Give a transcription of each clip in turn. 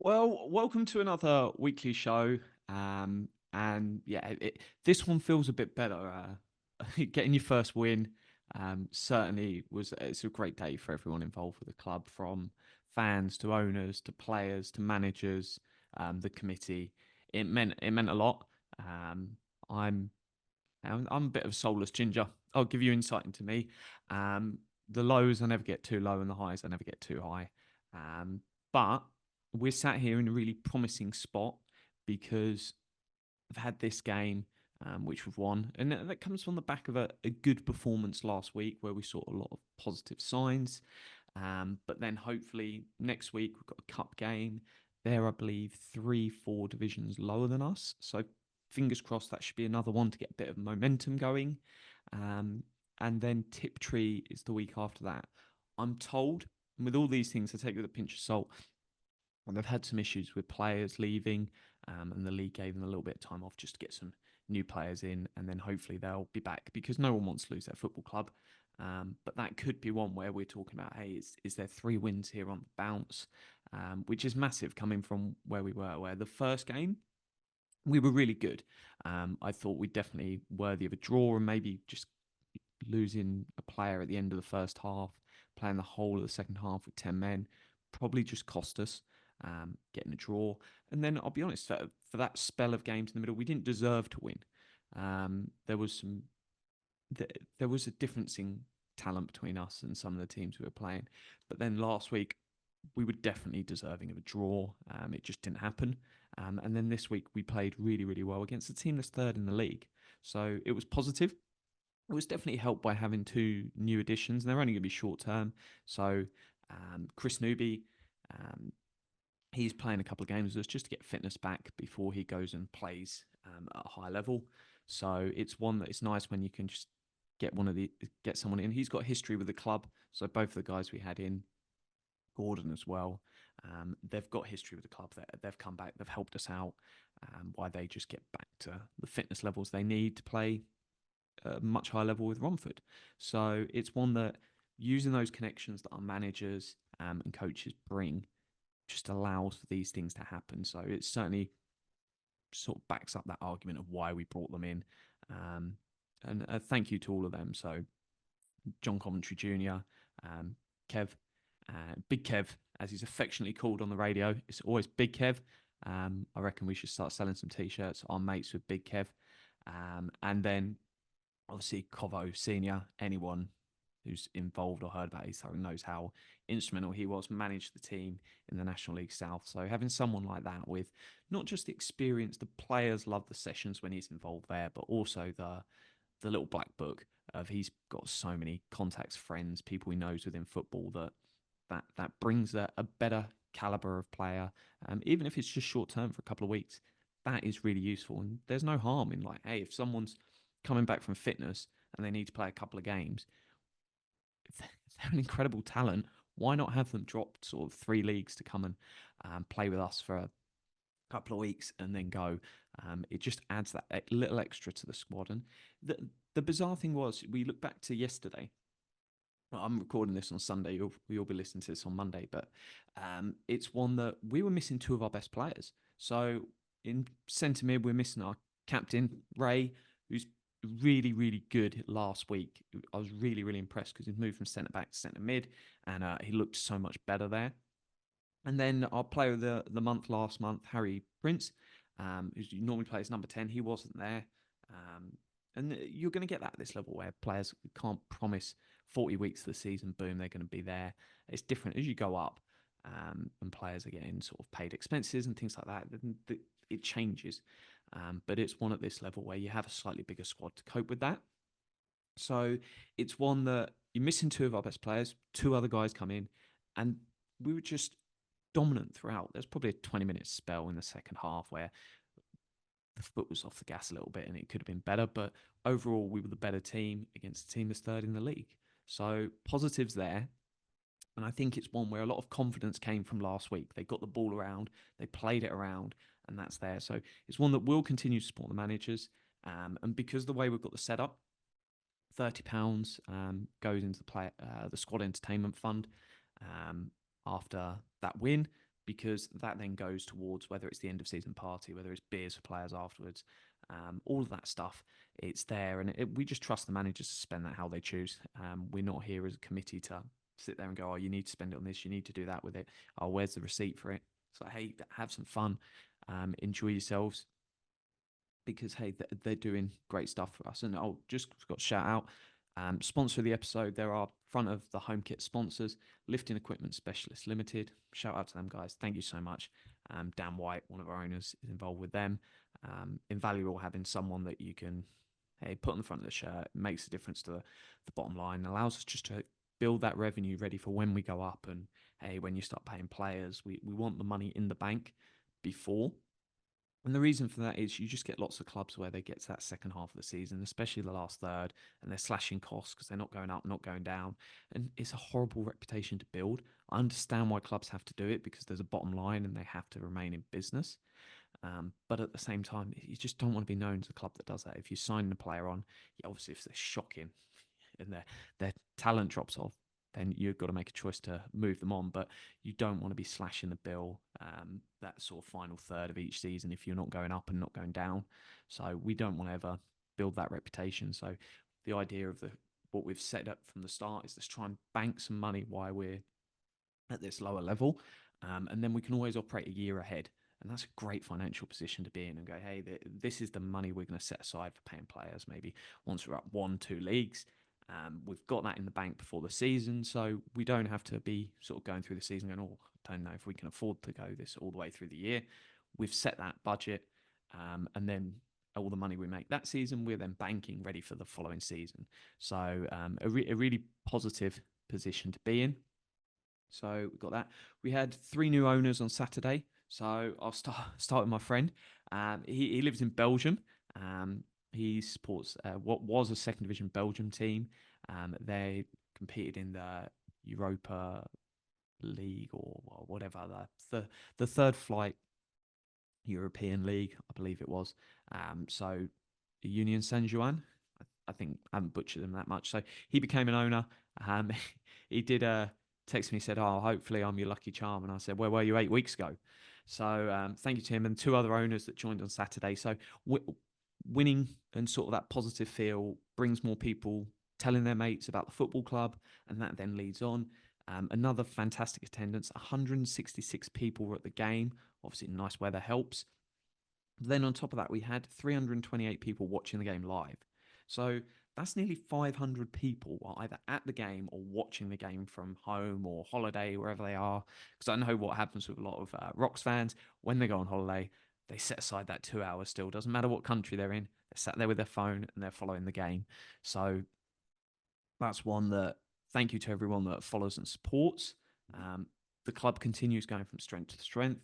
Well, welcome to another weekly show. And yeah, this one feels a bit better. Getting your first win certainly it's a great day for everyone involved with the club, from fans to owners to players to managers, the committee. It meant a lot. Um, I'm I'm a bit of a soulless ginger. I'll give you insight into me. Um, the lows I never get too low, and the highs I never get too high. But we're sat here in a really promising spot because I've had this game, which we've won, and that comes from the back of a good performance last week where we saw a lot of positive signs. But then hopefully next week we've got a cup game. They're, I believe, three, four divisions lower than us. So fingers crossed that should be another one to get a bit of momentum going. Um, and then Tiptree is the week after that. I'm told, and with all these things, I take it with a pinch of salt. And they've had some issues with players leaving, and the league gave them a little bit of time off just to get some new players in, and then hopefully they'll be back because no one wants to lose their football club. But that could be one where we're talking about, hey, is there 3 wins here on the bounce, which is massive coming from where we were. Where the first game we were really good. I thought we definitely worthy of a draw, and maybe just losing a player at the end of the first half, playing the whole of the second half with 10 men, probably just cost us. Getting a draw, and then I'll be honest, for that spell of games in the middle, we didn't deserve to win. There was there was a difference in talent between us and some of the teams we were playing. But then last week, we were definitely deserving of a draw. It just didn't happen. And then this week, we played really, really well against a team that's third in the league. So it was positive. It was definitely helped by having two new additions, and they're only going to be short term. So Chris Newby, um, he's playing a couple of games with us just to get fitness back before he goes and plays at a high level. So it's one that it's nice when you can just get someone in. He's got history with the club, so both of the guys we had in, Gordon as well, they've got history with the club. They've come back, they've helped us out. Why they just get back to the fitness levels they need to play a much higher level with Romford. So it's one that using those connections that our managers and coaches bring just allows for these things to happen. So it certainly sort of backs up that argument of why we brought them in. Um, and thank you to all of them. So John Coventry Jr., Kev, Big Kev, as he's affectionately called on the radio. It's always Big Kev. I reckon we should start selling some t-shirts. Our mates with Big Kev. And then obviously Covo Senior, anyone who's involved or heard about East Surrey knows how instrumental he was, managed the team in the National League South. So having someone like that with not just the experience, the players love the sessions when he's involved there, but also the little black book of he's got so many contacts, friends, people he knows within football that brings a better caliber of player, even if it's just short term for a couple of weeks. That is really useful, and there's no harm in, like, hey, if someone's coming back from fitness and they need to play a couple of games, if they're an incredible talent, why not have them drop sort of 3 leagues to come and play with us for a couple of weeks and then go? It just adds that little extra to the squad. And the the bizarre thing was, we look back to yesterday. Well, I'm recording this on Sunday. You'll be listening to this on Monday, but it's one that we were missing two of our best players. So in centre mid, we're missing our captain Ray, who's really, really good last week. I was really, really impressed because he's moved from centre back to centre mid, and he looked so much better there. And then our player of the month last month, Harry Prince, who normally plays number 10, he wasn't there. And you're going to get that at this level where players can't promise 40 weeks of the season, boom, they're going to be there. It's different as you go up, and players are getting sort of paid expenses and things like that. It changes. But it's one at this level where you have a slightly bigger squad to cope with that. So it's one that you're missing two of our best players, two other guys come in, and we were just dominant throughout. There's probably a 20-minute spell in the second half where the foot was off the gas a little bit and it could have been better. But overall, we were the better team against a team that's third in the league. So positives there. And I think it's one where a lot of confidence came from last week. They got the ball around, they played it around, and that's there. So it's one that will continue to support the managers. And because the way we've got the setup, £30 goes into the squad entertainment fund, after that win, because that then goes towards whether it's the end of season party, whether it's beers for players afterwards, all of that stuff. It's there, and we just trust the managers to spend that how they choose. We're not here as a committee to sit there and go, oh, you need to spend it on this, you need to do that with it. Oh, where's the receipt for it? It's like, hey, have some fun, enjoy yourselves, because hey, they're doing great stuff for us. And I'll just got to shout out, sponsor of the episode. There are front of the home kit sponsors, Lifting Equipment Specialists Limited. Shout out to them guys. Thank you so much. Dan White, one of our owners, is involved with them. Invaluable having someone that you can, hey, put on the front of the shirt. It makes a difference to the bottom line. It allows us just to build that revenue ready for when we go up. And hey, when you start paying players, we want the money in the bank before. And the reason for that is you just get lots of clubs where they get to that second half of the season, especially the last third, and they're slashing costs because they're not going up, not going down. And it's a horrible reputation to build. I understand why clubs have to do it because there's a bottom line and they have to remain in business. But at the same time, you just don't want to be known as a club that does that. If you sign a player on, yeah, obviously if they're shocking and their talent drops off, then you've got to make a choice to move them on. But you don't want to be slashing the bill that sort of final third of each season if you're not going up and not going down. So we don't want to ever build that reputation. So the idea of what we've set up from the start is let's try and bank some money while we're at this lower level, and then we can always operate a year ahead. And that's a great financial position to be in and go, hey, this is the money we're going to set aside for paying players. Maybe once we're up 1-2 leagues, we've got that in the bank before the season, so we don't have to be sort of going through the season going, oh, I don't know if we can afford to go this all the way through the year. We've set that budget, and then all the money we make that season, we're then banking ready for the following season. So a really positive position to be in. So we got that. We had 3 new owners on Saturday. So I'll start with my friend. He lives in Belgium. He supports what was a second division Belgium team. They competed in the Europa League or whatever, the third flight European League, I believe it was. So Union Saint Juan, I think I haven't butchered them that much. So he became an owner. He did text me, said, oh, hopefully I'm your lucky charm. And I said, where were you 8 weeks ago? So thank you to him and 2 other owners that joined on Saturday. So winning and sort of that positive feel brings more people telling their mates about the football club, and that then leads on. Another fantastic attendance, 166 people were at the game. Obviously, nice weather helps. Then on top of that, we had 328 people watching the game live. So that's nearly 500 people are either at the game or watching the game from home or holiday, wherever they are. Because I know what happens with a lot of Rocks fans when they go on holiday, they set aside that 2 hours still. Doesn't matter what country they're in. They're sat there with their phone and they're following the game. So that's one that thank you to everyone that follows and supports. The club continues going from strength to strength.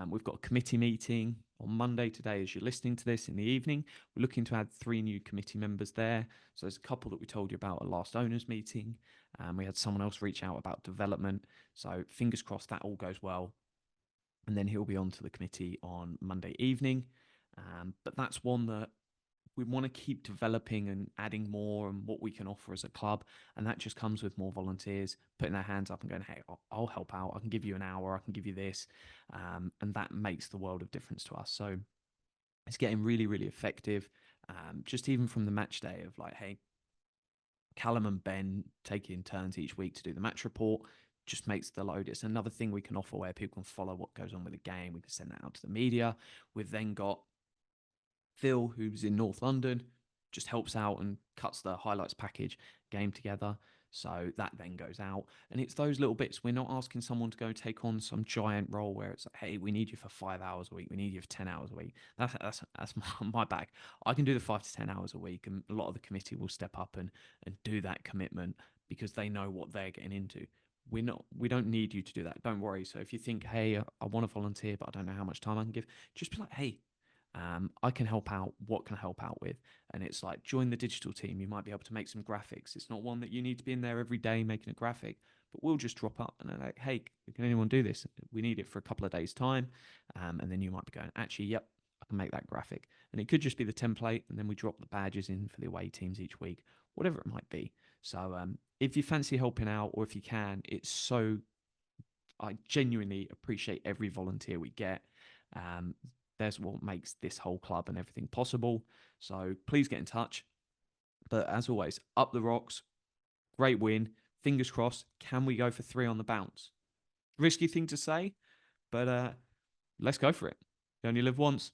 We've got a committee meeting on Monday today as you're listening to this in the evening. We're looking to add 3 new committee members there. So there's a couple that we told you about at last owners meeting. We had someone else reach out about development. So fingers crossed that all goes well. And then he'll be on to the committee on Monday evening. But that's one that we want to keep developing and adding more and what we can offer as a club. And that just comes with more volunteers putting their hands up and going, hey, I'll help out. I can give you an hour. I can give you this. And that makes the world of difference to us. So it's getting really, really effective. Just even from the match day of like, hey, Callum and Ben taking turns each week to do the match report just makes the load. It's another thing we can offer where people can follow what goes on with the game. We can send that out to the media. We've then got Phil, who's in North London, just helps out and cuts the highlights package game together. So that then goes out. And it's those little bits. We're not asking someone to go take on some giant role where it's like, hey, we need you for 5 hours a week. We need you for 10 hours a week. That's my bag. I can do the 5 to 10 hours a week. And a lot of the committee will step up and do that commitment because they know what they're getting into. We don't need you to do that. Don't worry. So if you think, hey, I want to volunteer, but I don't know how much time I can give, just be like, hey, I can help out. What can I help out with? And it's like, join the digital team. You might be able to make some graphics. It's not one that you need to be in there every day making a graphic, but we'll just drop up and they're like, hey, can anyone do this? We need it for a couple of days' time. And then you might be going, actually, yep, I can make that graphic. And it could just be the template. And then we drop the badges in for the away teams each week, whatever it might be. So if you fancy helping out or if you can, it's so I genuinely appreciate every volunteer we get. Um, there's what makes this whole club and everything possible. So please get in touch. But as always, up the rocks, great win. Fingers crossed. Can we go for 3 on the bounce? Risky thing to say, but let's go for it. You only live once.